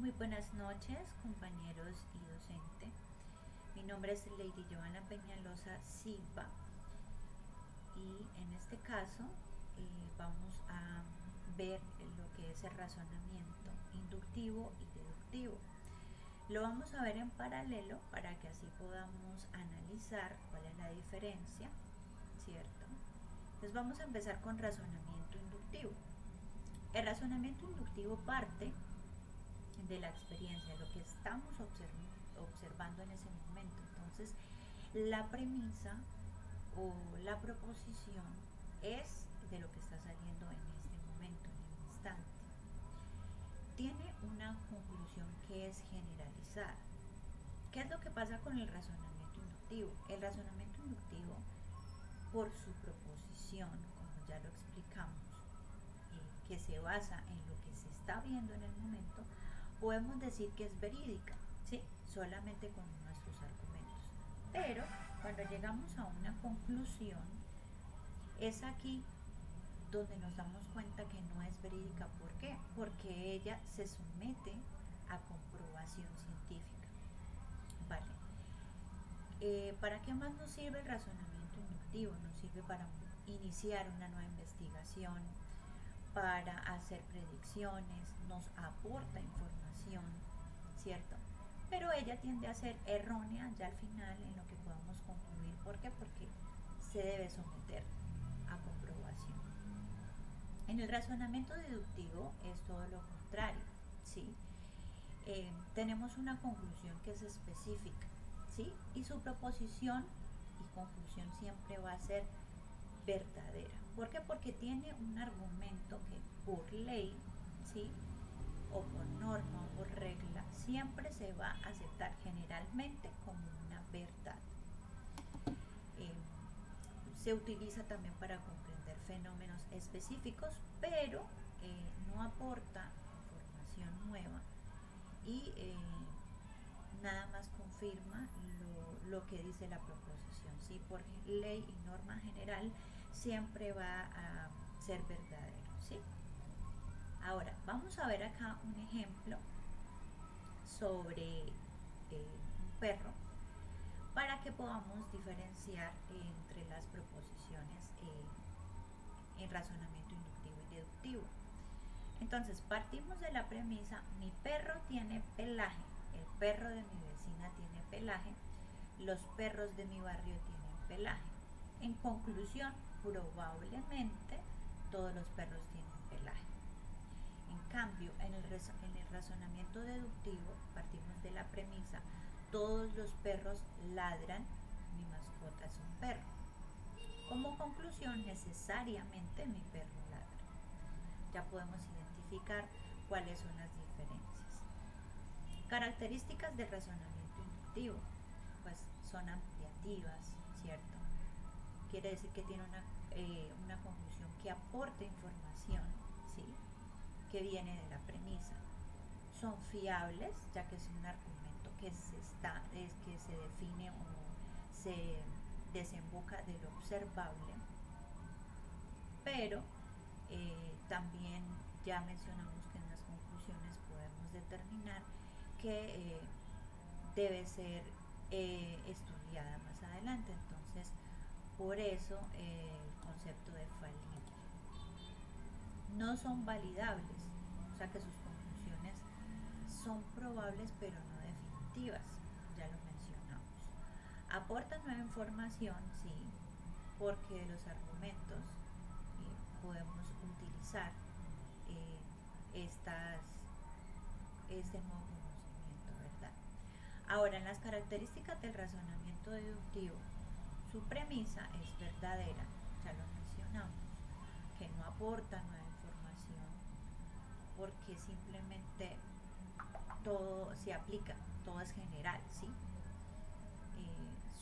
Muy buenas noches, compañeros y docente. Mi nombre es Lady Joana Peñalosa Silva y en este caso vamos a ver lo que es el razonamiento inductivo y deductivo. Lo vamos a ver en paralelo para que así podamos analizar cuál es la diferencia, ¿cierto? Entonces vamos a empezar con razonamiento inductivo. El razonamiento inductivo parte de la experiencia, lo que estamos observando en ese momento. Entonces, la premisa o la proposición es de lo que está saliendo en este momento, en el instante. Tiene una conclusión que es generalizar. ¿Qué es lo que pasa con el razonamiento inductivo? El razonamiento inductivo, por su proposición, como ya lo explicamos, que se basa en lo que se está viendo en el momento, podemos decir que es verídica, ¿sí? Solamente con nuestros argumentos. Pero cuando llegamos a una conclusión, es aquí donde nos damos cuenta que no es verídica. ¿Por qué? Porque ella se somete a comprobación científica. Vale. ¿Para qué más nos sirve el razonamiento inductivo? Nos sirve para iniciar una nueva investigación, para hacer predicciones, nos aporta información, ¿cierto? Pero ella tiende a ser errónea ya al final en lo que podamos concluir. ¿Por qué? Porque se debe someter a comprobación. En el razonamiento deductivo es todo lo contrario, ¿sí? Tenemos una conclusión que es específica, ¿sí? Y su proposición y conclusión siempre va a ser verdadera. ¿Por qué? Porque tiene un argumento que por ley, ¿sí? O por norma o por regla, siempre se va a aceptar generalmente como una verdad. Se utiliza también para comprender fenómenos específicos, pero no aporta información nueva y nada más confirma lo que dice la proposición. ¿Sí? Por ley y norma general siempre va a ser verdadero. ¿Sí? Ahora, vamos a ver acá un ejemplo sobre un perro para que podamos diferenciar entre las proposiciones en razonamiento inductivo y deductivo. Entonces, partimos de la premisa: mi perro tiene pelaje, el perro de mi vecina tiene pelaje, los perros de mi barrio tienen pelaje. En conclusión, probablemente todos los perros tienen pelaje. En cambio, en el razonamiento deductivo partimos de la premisa: todos los perros ladran, mi mascota es un perro. Como conclusión, necesariamente mi perro ladra. Ya podemos identificar cuáles son las diferencias. Características del razonamiento inductivo, pues son ampliativas, ¿cierto? Quiere decir que tiene una conclusión que aporta información, ¿sí? Que viene de la premisa. Son fiables, ya que es un argumento que se define o se desemboca de lo observable, pero también ya mencionamos que en las conclusiones podemos determinar que debe ser estudiada más adelante. Entonces, por eso el concepto de falible. No son validables, o sea que sus conclusiones son probables pero no definitivas, ya lo mencionamos. Aportan nueva información, sí, porque los argumentos podemos utilizar este nuevo conocimiento, ¿verdad? Ahora, en las características del razonamiento deductivo, su premisa es verdadera, ya lo mencionamos, que no aporta nueva información, porque simplemente todo se aplica, todo es general, ¿sí?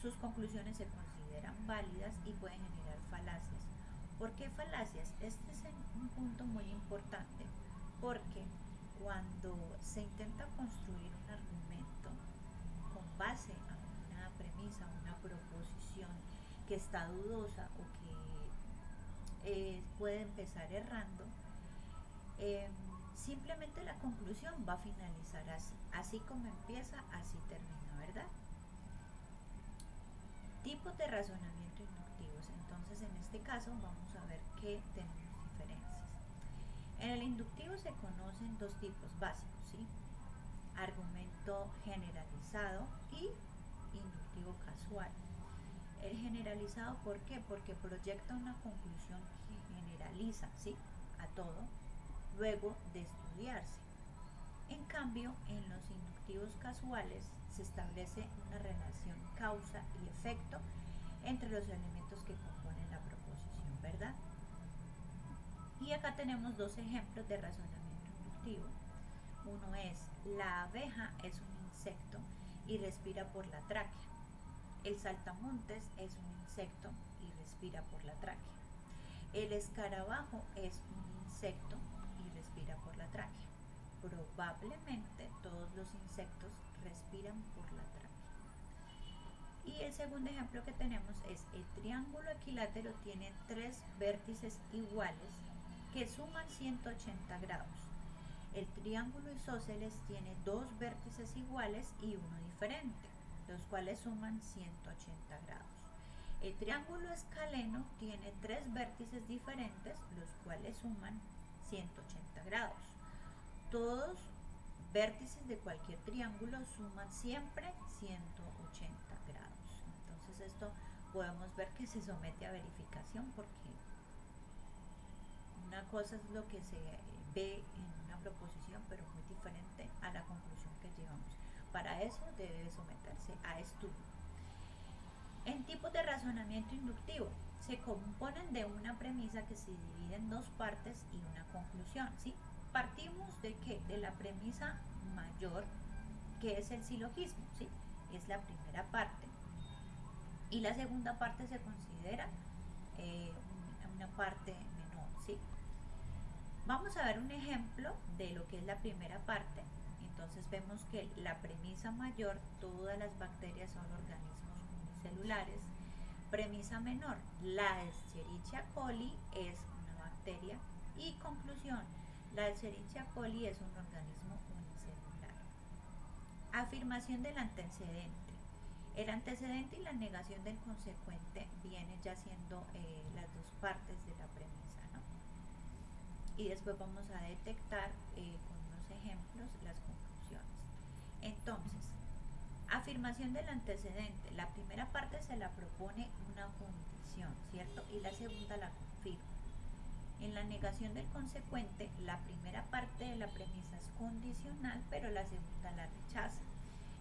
Sus conclusiones se consideran válidas y pueden generar falacias. ¿Por qué falacias? Este es un punto muy importante, porque cuando se intenta construir un argumento con base a una premisa, una proposición que está dudosa o que puede empezar errando, simplemente la conclusión va a finalizar así. Así como empieza, así termina, ¿verdad? Tipos de razonamiento inductivos. Entonces, en este caso vamos a ver qué tenemos diferencias. En el inductivo se conocen dos tipos básicos, ¿sí? Argumento generalizado y inductivo casual. El generalizado, ¿por qué? Porque proyecta una conclusión que generaliza, ¿sí?, a todo, luego de estudiarse. En cambio, en los inductivos casuales se establece una relación causa y efecto entre los elementos que componen la proposición, ¿verdad? Y acá tenemos dos ejemplos de razonamiento inductivo. Uno es: la abeja es un insecto y respira por la tráquea. El saltamontes es un insecto y respira por la tráquea. El escarabajo es un insecto y respira por la tráquea. Probablemente todos los insectos respiran por la tráquea. Y el segundo ejemplo que tenemos es: el triángulo equilátero tiene tres vértices iguales que suman 180 grados. El triángulo isósceles tiene dos vértices iguales y uno diferente, los cuales suman 180 grados. El triángulo escaleno tiene tres vértices diferentes, los cuales suman 180 grados. Todos vértices de cualquier triángulo suman siempre 180 grados. Entonces esto podemos ver que se somete a verificación, porque una cosa es lo que se ve en una proposición, pero muy diferente a la conclusión que llevamos. Para eso debe someterse a estudio. En tipos de razonamiento inductivo, se componen de una premisa que se divide en dos partes y una conclusión, ¿sí? Partimos de ¿qué? De la premisa mayor, que es el silogismo, ¿sí? Es la primera parte. Y la segunda parte se considera una parte menor, ¿sí? Vamos a ver un ejemplo de lo que es la primera parte. Entonces vemos que la premisa mayor: todas las bacterias son organismos unicelulares. Premisa menor: la Escherichia coli es una bacteria. Y conclusión: la Escherichia coli es un organismo unicelular. Afirmación del antecedente. El antecedente y la negación del consecuente vienen ya siendo las dos partes de la premisa, ¿no? Y después vamos a detectar con unos ejemplos las conclusiones. Entonces, afirmación del antecedente. La primera parte se la propone una condición, ¿cierto? Y la segunda la confirma. En la negación del consecuente, la primera parte de la premisa es condicional, pero la segunda la rechaza.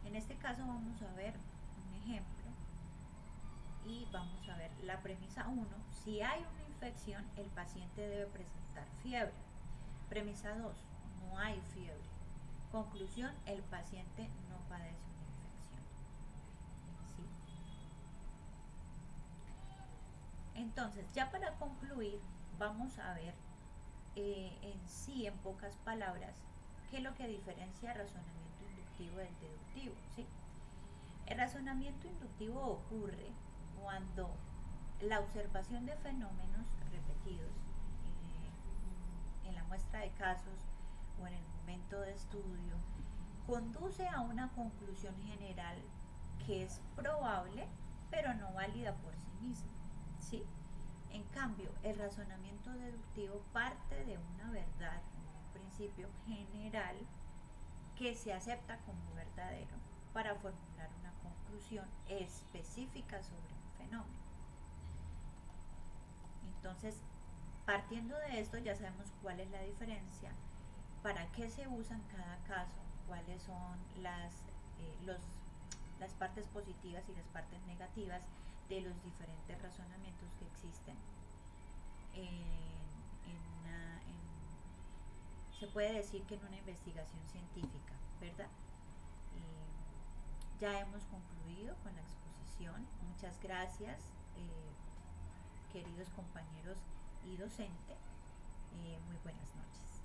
En este caso vamos a ver un ejemplo y vamos a ver la premisa 1. Si hay una infección, el paciente debe presentar fiebre. Premisa 2. No hay fiebre. Conclusión: el paciente no padece una infección. ¿Sí? Entonces, ya para concluir, vamos a ver en sí, en pocas palabras, qué es lo que diferencia el razonamiento inductivo del deductivo, ¿sí? El razonamiento inductivo ocurre cuando la observación de fenómenos repetidos en la muestra de casos o en el momento de estudio conduce a una conclusión general que es probable, pero no válida por sí misma, ¿sí? En cambio, el razonamiento deductivo parte de una verdad, un principio general que se acepta como verdadero para formular una conclusión específica sobre un fenómeno. Entonces, partiendo de esto, ya sabemos cuál es la diferencia, para qué se usa en cada caso, cuáles son las partes positivas y las partes negativas de los diferentes razonamientos que existen se puede decir que en una investigación científica, ¿verdad? Ya hemos concluido con la exposición. Muchas gracias, queridos compañeros y docente. Muy buenas noches.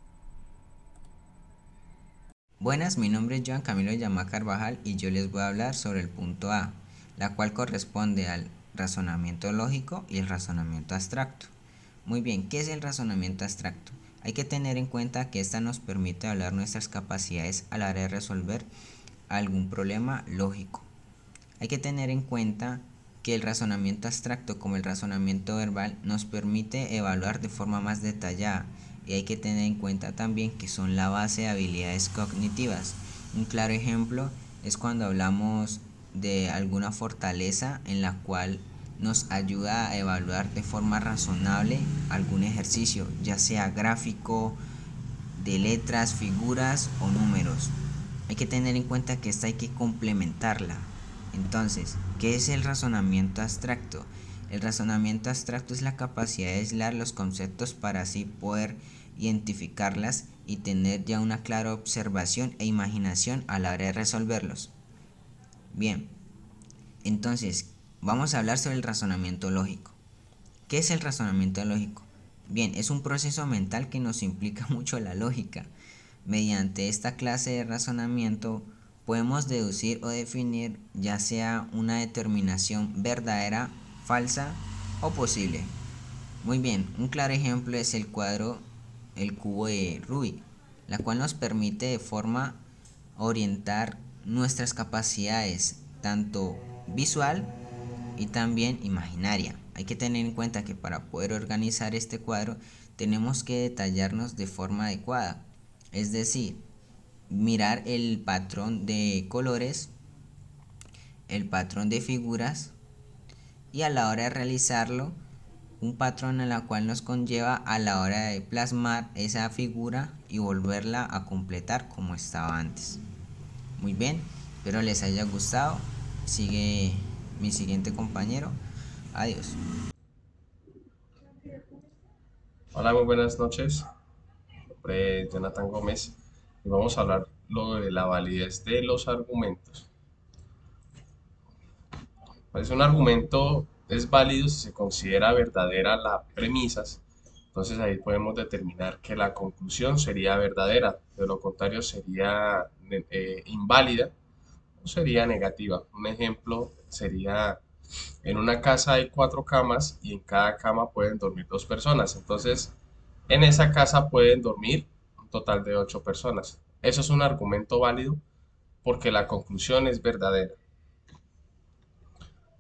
Buenas, mi nombre es Joan Camilo Yamá Carvajal y yo les voy a hablar sobre el punto A, la cual corresponde al razonamiento lógico y el razonamiento abstracto. Muy bien, ¿qué es el razonamiento abstracto? Hay que tener en cuenta que esta nos permite evaluar nuestras capacidades a la hora de resolver algún problema lógico. Hay que tener en cuenta que el razonamiento abstracto como el razonamiento verbal nos permite evaluar de forma más detallada, y hay que tener en cuenta también que son la base de habilidades cognitivas. Un claro ejemplo es cuando hablamos de alguna fortaleza en la cual nos ayuda a evaluar de forma razonable algún ejercicio, ya sea gráfico, de letras, figuras o números. Hay que tener en cuenta que esta hay que complementarla. Entonces, ¿qué es el razonamiento abstracto? El razonamiento abstracto es la capacidad de aislar los conceptos para así poder identificarlas y tener ya una clara observación e imaginación a la hora de resolverlos. Bien, entonces vamos a hablar sobre el razonamiento lógico. ¿Qué es el razonamiento lógico? Bien, es un proceso mental que nos implica mucho la lógica. Mediante esta clase de razonamiento podemos deducir o definir ya sea una determinación verdadera, falsa o posible. Muy bien, un claro ejemplo es el cubo de Rubik, la cual nos permite de forma orientar nuestras capacidades, tanto visual y también imaginaria. Hay que tener en cuenta que para poder organizar este cuadro tenemos que detallarnos de forma adecuada, es decir, mirar el patrón de colores, el patrón de figuras y a la hora de realizarlo, un patrón en la cual nos conlleva a la hora de plasmar esa figura y volverla a completar como estaba antes. Muy bien, espero les haya gustado. Sigue mi siguiente compañero. Adiós. Hola, muy buenas noches. Mi nombre es Jonathan Gómez y vamos a hablar lo de la validez de los argumentos. Pues un argumento es válido si se considera verdadera las premisas, entonces ahí podemos determinar que la conclusión sería verdadera, de lo contrario sería inválida o sería negativa. Un ejemplo sería: en una casa hay cuatro camas y en cada cama pueden dormir dos personas. Entonces, en esa casa pueden dormir un total de ocho personas. Eso es un argumento válido porque la conclusión es verdadera.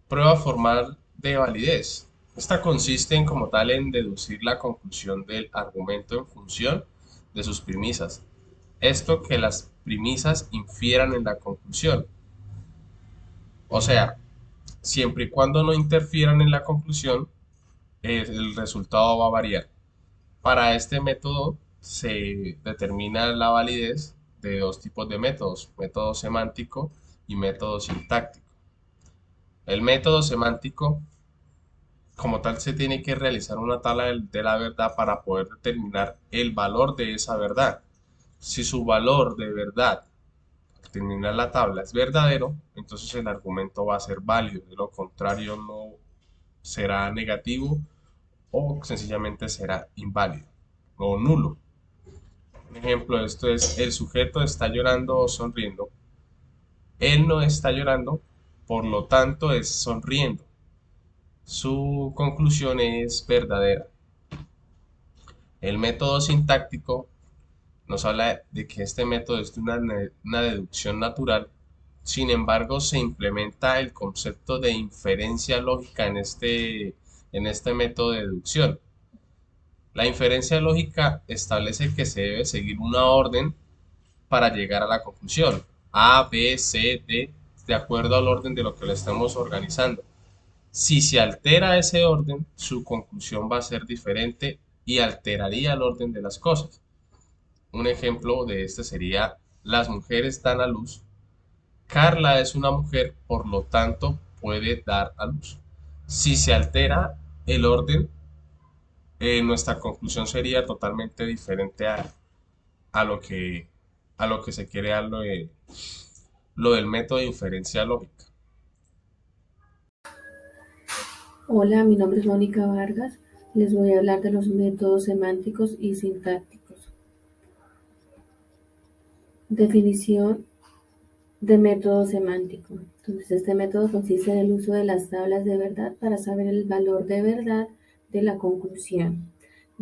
Prueba formal de validez. Esta consiste en como tal en deducir la conclusión del argumento en función de sus premisas. Esto que las premisas infieran en la conclusión. O sea, siempre y cuando no interfieran en la conclusión, el resultado va a variar. Para este método se determina la validez de dos tipos de métodos: método semántico y método sintáctico. El método semántico, como tal, se tiene que realizar una tabla de la verdad para poder determinar el valor de esa verdad. Si su valor de verdad al terminar la tabla es verdadero, entonces el argumento va a ser válido, de lo contrario no será negativo o sencillamente será inválido o nulo. Un ejemplo de esto es: el sujeto está llorando o sonriendo. Él no está llorando, por lo tanto es sonriendo. Su conclusión es verdadera. El método sintáctico nos habla de que este método es de una deducción natural. Sin embargo, se implementa el concepto de inferencia lógica en este método de deducción. La inferencia lógica establece que se debe seguir una orden para llegar a la conclusión: A, B, C, D, de acuerdo al orden de lo que lo estamos organizando. Si se altera ese orden, su conclusión va a ser diferente y alteraría el orden de las cosas. Un ejemplo de este sería: las mujeres dan a luz. Carla es una mujer, por lo tanto puede dar a luz. Si se altera el orden, nuestra conclusión sería totalmente diferente a lo que, a lo que se quiere dar lo del método de inferencia lógica. Hola, mi nombre es Mónica Vargas. Les voy a hablar de los métodos semánticos y sintácticos. Definición de método semántico. Entonces, este método consiste en el uso de las tablas de verdad para saber el valor de verdad de la conclusión.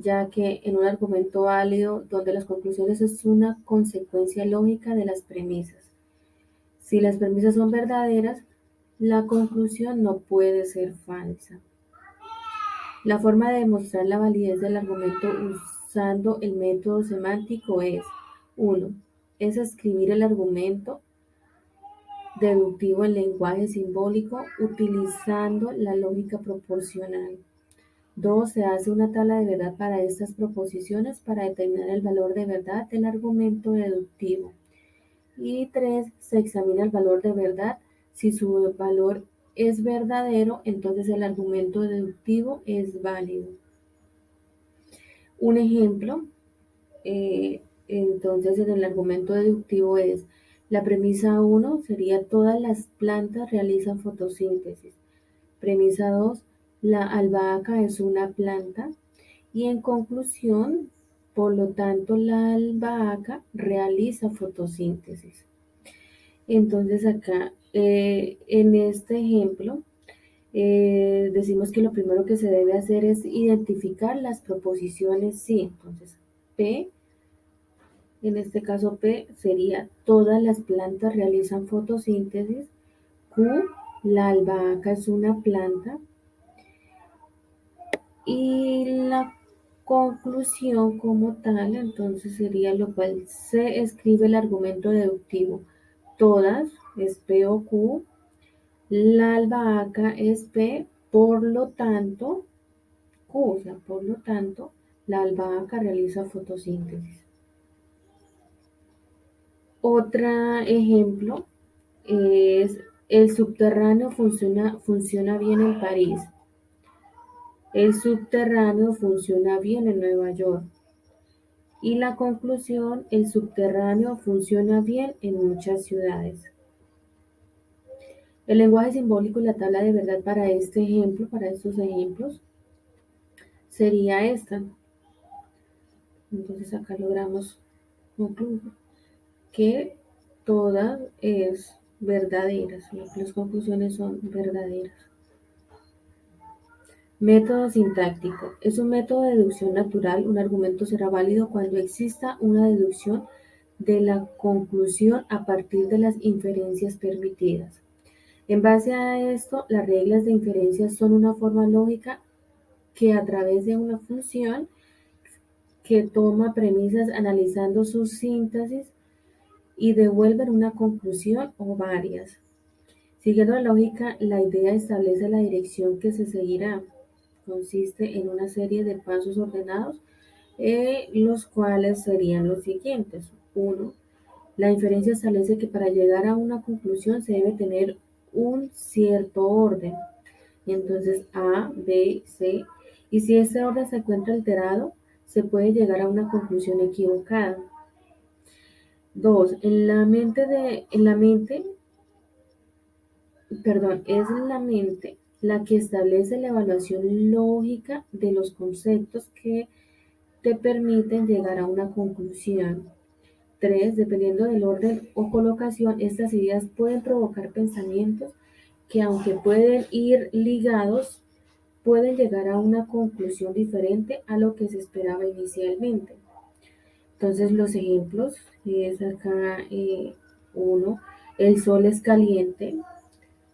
ya que en un argumento válido donde las conclusiones es una consecuencia lógica de las premisas. Si las premisas son verdaderas, la conclusión no puede ser falsa. La forma de demostrar la validez del argumento usando el método semántico es: 1. Es escribir el argumento deductivo en lenguaje simbólico utilizando la lógica proposicional. 2. Se hace una tabla de verdad para estas proposiciones para determinar el valor de verdad del argumento deductivo. Y 3. Se examina el valor de verdad. Si su valor es verdadero, entonces el argumento deductivo es válido. Un ejemplo, entonces en el argumento deductivo es: la premisa 1 sería todas las plantas realizan fotosíntesis. Premisa 2, la albahaca es una planta. Y en conclusión, por lo tanto, la albahaca realiza fotosíntesis. Entonces acá, en este ejemplo, decimos que lo primero que se debe hacer es identificar las proposiciones sí. Entonces, P, en este caso P sería todas las plantas realizan fotosíntesis. Q, la albahaca es una planta. Y la conclusión como tal, entonces sería lo cual se escribe el argumento deductivo. Todas es P o Q, la albahaca es P, por lo tanto, Q, o sea, por lo tanto, la albahaca realiza fotosíntesis. Otro ejemplo es: el subterráneo funciona bien en París. El subterráneo funciona bien en Nueva York. Y la conclusión: el subterráneo funciona bien en muchas ciudades. El lenguaje simbólico y la tabla de verdad para este ejemplo, para estos ejemplos, sería esta. Entonces acá logramos concluir que todas es verdaderas, las conclusiones son verdaderas. Método sintáctico. Es un método de deducción natural. Un argumento será válido cuando exista una deducción de la conclusión a partir de las inferencias permitidas. En base a esto, las reglas de inferencia son una forma lógica que a través de una función que toma premisas analizando su síntesis y devuelven una conclusión o varias. Siguiendo la lógica, la idea establece la dirección que se seguirá. Consiste en una serie de pasos ordenados, los cuales serían los siguientes. 1. La inferencia establece que para llegar a una conclusión se debe tener un cierto orden. Entonces A, B, C. Y si ese orden se encuentra alterado, se puede llegar a una conclusión equivocada. 2. Es la mente la que establece la evaluación lógica de los conceptos que te permiten llegar a una conclusión. 3. Dependiendo del orden o colocación, estas ideas pueden provocar pensamientos que, aunque pueden ir ligados, pueden llegar a una conclusión diferente a lo que se esperaba inicialmente. Entonces los ejemplos es acá 1. El sol es caliente,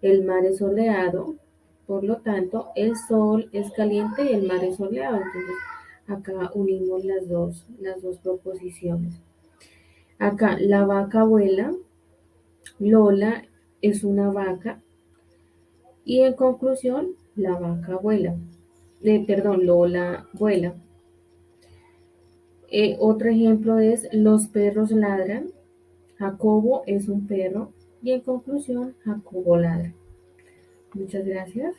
el mar es soleado, por lo tanto el sol es caliente y el mar es soleado. Entonces acá unimos las dos proposiciones. Acá la vaca vuela, Lola es una vaca y en conclusión la vaca vuela. Lola vuela. Otro ejemplo es: los perros ladran, Jacobo es un perro y en conclusión Jacobo ladra. Muchas gracias.